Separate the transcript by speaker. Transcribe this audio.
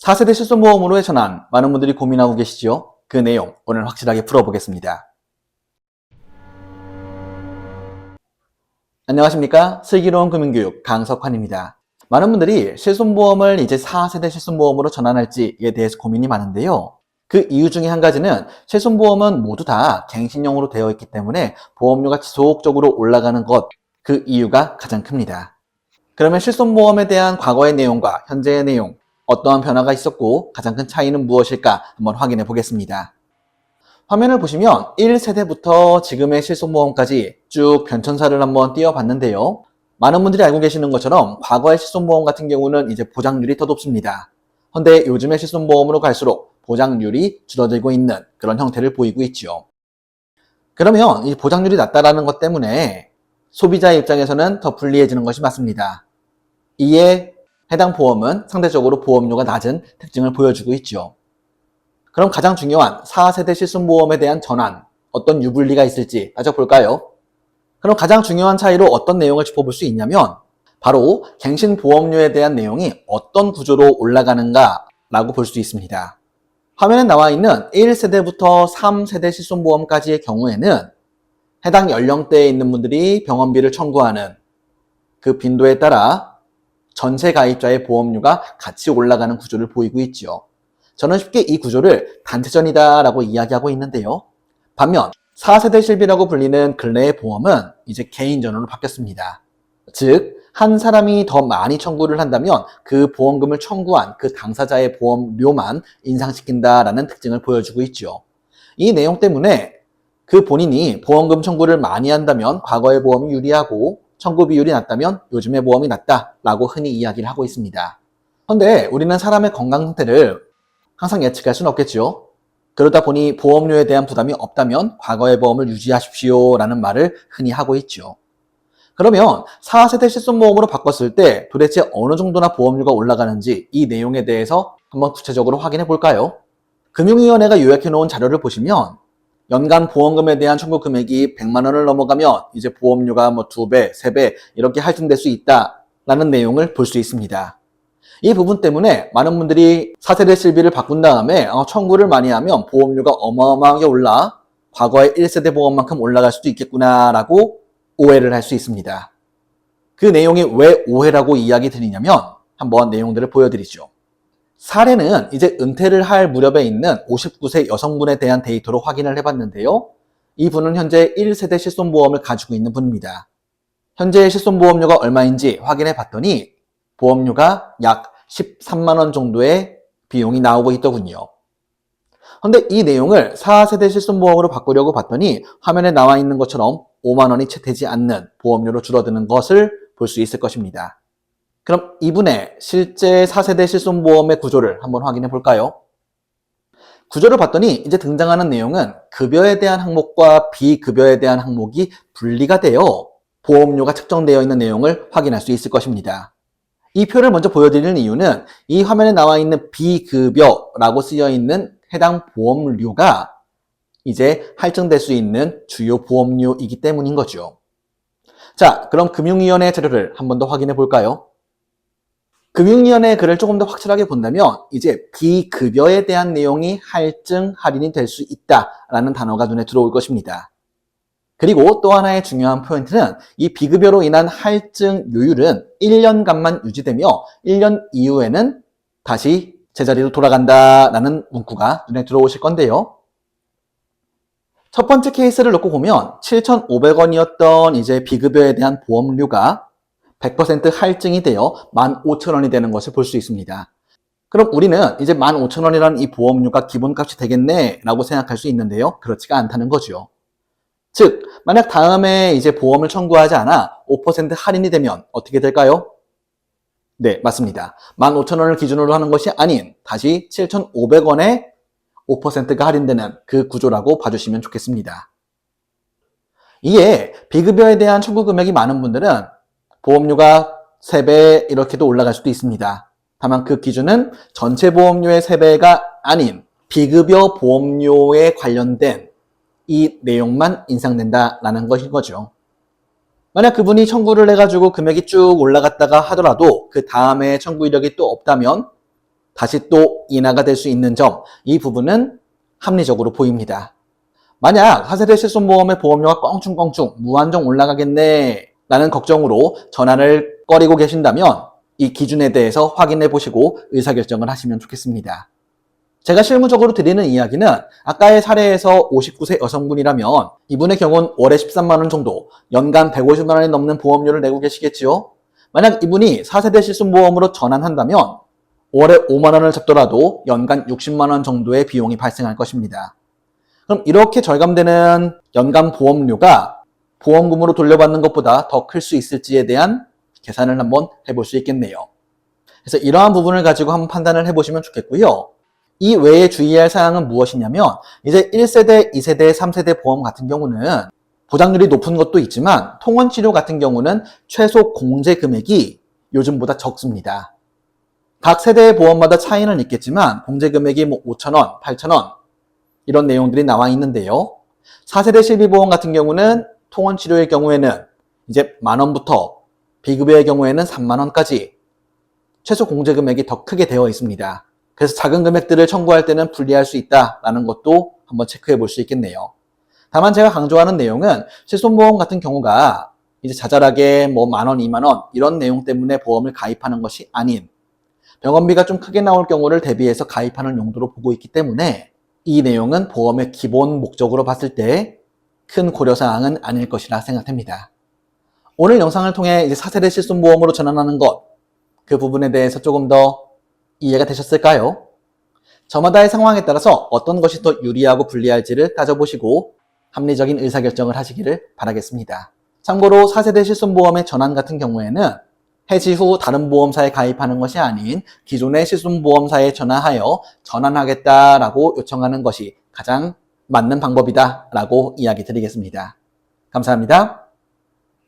Speaker 1: 4세대 실손보험으로의 전환, 많은 분들이 고민하고 계시죠? 그 내용 오늘 확실하게 풀어보겠습니다. 안녕하십니까? 슬기로운 금융교육 강석환입니다. 많은 분들이 실손보험을 이제 4세대 실손보험으로 전환할지에 대해서 고민이 많은데요. 그 이유 중에 한 가지는 실손보험은 모두 다 갱신형으로 되어 있기 때문에 보험료가 지속적으로 올라가는 것, 그 이유가 가장 큽니다. 그러면 실손보험에 대한 과거의 내용과 현재의 내용, 어떠한 변화가 있었고 가장 큰 차이는 무엇일까 한번 확인해 보겠습니다. 화면을 보시면 1세대부터 지금의 실손보험까지 쭉 변천사를 한번 띄워봤는데요. 많은 분들이 알고 계시는 것처럼 과거의 실손보험 같은 경우는 이제 보장률이 더 높습니다. 그런데 요즘의 실손보험으로 갈수록 보장률이 줄어들고 있는 그런 형태를 보이고 있죠. 그러면 이 보장률이 낮다라는 것 때문에 소비자의 입장에서는 더 불리해지는 것이 맞습니다. 이에 해당 보험은 상대적으로 보험료가 낮은 특징을 보여주고 있죠. 그럼 가장 중요한 4세대 실손보험에 대한 전환, 어떤 유불리가 있을지 따져볼까요? 그럼 가장 중요한 차이로 어떤 내용을 짚어볼 수 있냐면 바로 갱신 보험료에 대한 내용이 어떤 구조로 올라가는가 라고 볼 수 있습니다. 화면에 나와 있는 1세대부터 3세대 실손보험까지의 경우에는 해당 연령대에 있는 분들이 병원비를 청구하는 그 빈도에 따라 전체 가입자의 보험료가 같이 올라가는 구조를 보이고 있죠. 저는 쉽게 이 구조를 단체전이다 라고 이야기하고 있는데요. 반면 4세대 실비라고 불리는 근래의 보험은 이제 개인전으로 바뀌었습니다. 즉, 한 사람이 더 많이 청구를 한다면 그 보험금을 청구한 그 당사자의 보험료만 인상시킨다라는 특징을 보여주고 있죠. 이 내용 때문에 그 본인이 보험금 청구를 많이 한다면 과거의 보험이 유리하고 청구 비율이 낮다면 요즘의 보험이 낮다라고 흔히 이야기를 하고 있습니다. 그런데 우리는 사람의 건강 상태를 항상 예측할 수는 없겠죠. 그러다 보니 보험료에 대한 부담이 없다면 과거의 보험을 유지하십시오 라는 말을 흔히 하고 있죠. 그러면 4세대 실손보험으로 바꿨을 때 도대체 어느 정도나 보험료가 올라가는지 이 내용에 대해서 한번 구체적으로 확인해 볼까요? 금융위원회가 요약해 놓은 자료를 보시면 연간 보험금에 대한 청구 금액이 100만 원을 넘어가면 이제 보험료가 2배, 3배 이렇게 할증될 수 있다라는 내용을 볼 수 있습니다. 이 부분 때문에 많은 분들이 4세대 실비를 바꾼 다음에 청구를 많이 하면 보험료가 어마어마하게 올라 과거의 1세대 보험만큼 올라갈 수도 있겠구나라고 오해를 할 수 있습니다. 그 내용이 왜 오해라고 이야기 드리냐면 한번 내용들을 보여드리죠. 사례는 이제 은퇴를 할 무렵에 있는 59세 여성분에 대한 데이터로 확인을 해봤는데요. 이분은 현재 1세대 실손보험을 가지고 있는 분입니다. 현재 실손보험료가 얼마인지 확인해 봤더니 보험료가 약 13만 원 정도의 비용이 나오고 있더군요. 그런데 이 내용을 4세대 실손보험으로 바꾸려고 봤더니 화면에 나와 있는 것처럼 5만 원이 채 되지 않는 보험료로 줄어드는 것을 볼 수 있을 것입니다. 그럼 이분의 실제 4세대 실손보험의 구조를 한번 확인해 볼까요? 구조를 봤더니 이제 등장하는 내용은 급여에 대한 항목과 비급여에 대한 항목이 분리가 되어 보험료가 측정되어 있는 내용을 확인할 수 있을 것입니다. 이 표를 먼저 보여드리는 이유는 이 화면에 나와 있는 비급여라고 쓰여 있는 해당 보험료가 이제 할증될 수 있는 주요 보험료이기 때문인 거죠. 자, 그럼 금융위원회 자료를 한 번 더 확인해 볼까요? 금융위원회 글을 조금 더 확실하게 본다면 이제 비급여에 대한 내용이 할증, 할인이 될 수 있다라는 단어가 눈에 들어올 것입니다. 그리고 또 하나의 중요한 포인트는 이 비급여로 인한 할증 요율은 1년간만 유지되며 1년 이후에는 다시 제자리로 돌아간다라는 문구가 눈에 들어오실 건데요. 첫 번째 케이스를 놓고 보면 7,500원이었던 이제 비급여에 대한 보험료가 100% 할증이 되어 15,000원이 되는 것을 볼 수 있습니다. 그럼 우리는 이제 15,000원이라는 이 보험료가 기본값이 되겠네 라고 생각할 수 있는데요. 그렇지가 않다는 거죠. 즉, 만약 다음에 이제 보험을 청구하지 않아 5% 할인이 되면 어떻게 될까요? 네, 맞습니다. 15,000원을 기준으로 하는 것이 아닌 다시 7,500원에 5%가 할인되는 그 구조라고 봐주시면 좋겠습니다. 이에 비급여에 대한 청구 금액이 많은 분들은 보험료가 3배 이렇게도 올라갈 수도 있습니다. 다만 그 기준은 전체 보험료의 3배가 아닌 비급여 보험료에 관련된 이 내용만 인상된다라는 것인 거죠. 만약 그분이 청구를 해가지고 금액이 쭉 올라갔다가 하더라도 그 다음에 청구 이력이 또 없다면 다시 또 인하가 될 수 있는 점, 이 부분은 합리적으로 보입니다. 만약 4세대 실손보험의 보험료가 껑충껑충 무한정 올라가겠네 라는 걱정으로 전환을 꺼리고 계신다면 이 기준에 대해서 확인해 보시고 의사결정을 하시면 좋겠습니다. 제가 실무적으로 드리는 이야기는 아까의 사례에서 59세 여성분이라면 이분의 경우는 월에 13만 원 정도, 연간 150만 원이 넘는 보험료를 내고 계시겠지요? 만약 이분이 4세대 실손보험으로 전환한다면 월에 5만 원을 잡더라도 연간 60만 원 정도의 비용이 발생할 것입니다. 그럼 이렇게 절감되는 연간 보험료가 보험금으로 돌려받는 것보다 더 클 수 있을지에 대한 계산을 한번 해볼 수 있겠네요. 그래서 이러한 부분을 가지고 한번 판단을 해보시면 좋겠고요. 이 외에 주의할 사항은 무엇이냐면 이제 1세대, 2세대, 3세대 보험 같은 경우는 보장률이 높은 것도 있지만 통원치료 같은 경우는 최소 공제 금액이 요즘보다 적습니다. 각 세대의 보험마다 차이는 있겠지만 공제 금액이 뭐 5,000원, 8,000원 이런 내용들이 나와 있는데요. 4세대 실비보험 같은 경우는 통원치료의 경우에는 이제 10,000원부터 비급여의 경우에는 30,000원까지 최소 공제 금액이 더 크게 되어 있습니다. 그래서 작은 금액들을 청구할 때는 불리할 수 있다라는 것도 한번 체크해 볼 수 있겠네요. 다만 제가 강조하는 내용은 실손보험 같은 경우가 이제 자잘하게 뭐 10,000원, 20,000원 이런 내용 때문에 보험을 가입하는 것이 아닌 병원비가 좀 크게 나올 경우를 대비해서 가입하는 용도로 보고 있기 때문에 이 내용은 보험의 기본 목적으로 봤을 때 큰 고려사항은 아닐 것이라 생각됩니다. 오늘 영상을 통해 이제 4세대 실손보험으로 전환하는 것, 그 부분에 대해서 조금 더 이해가 되셨을까요? 저마다의 상황에 따라서 어떤 것이 더 유리하고 불리할지를 따져보시고 합리적인 의사결정을 하시기를 바라겠습니다. 참고로 4세대 실손보험의 전환 같은 경우에는 해지 후 다른 보험사에 가입하는 것이 아닌 기존의 실손보험사에 전화하여 전환하겠다라고 요청하는 것이 가장 맞는 방법이다라고 이야기 드리겠습니다. 감사합니다.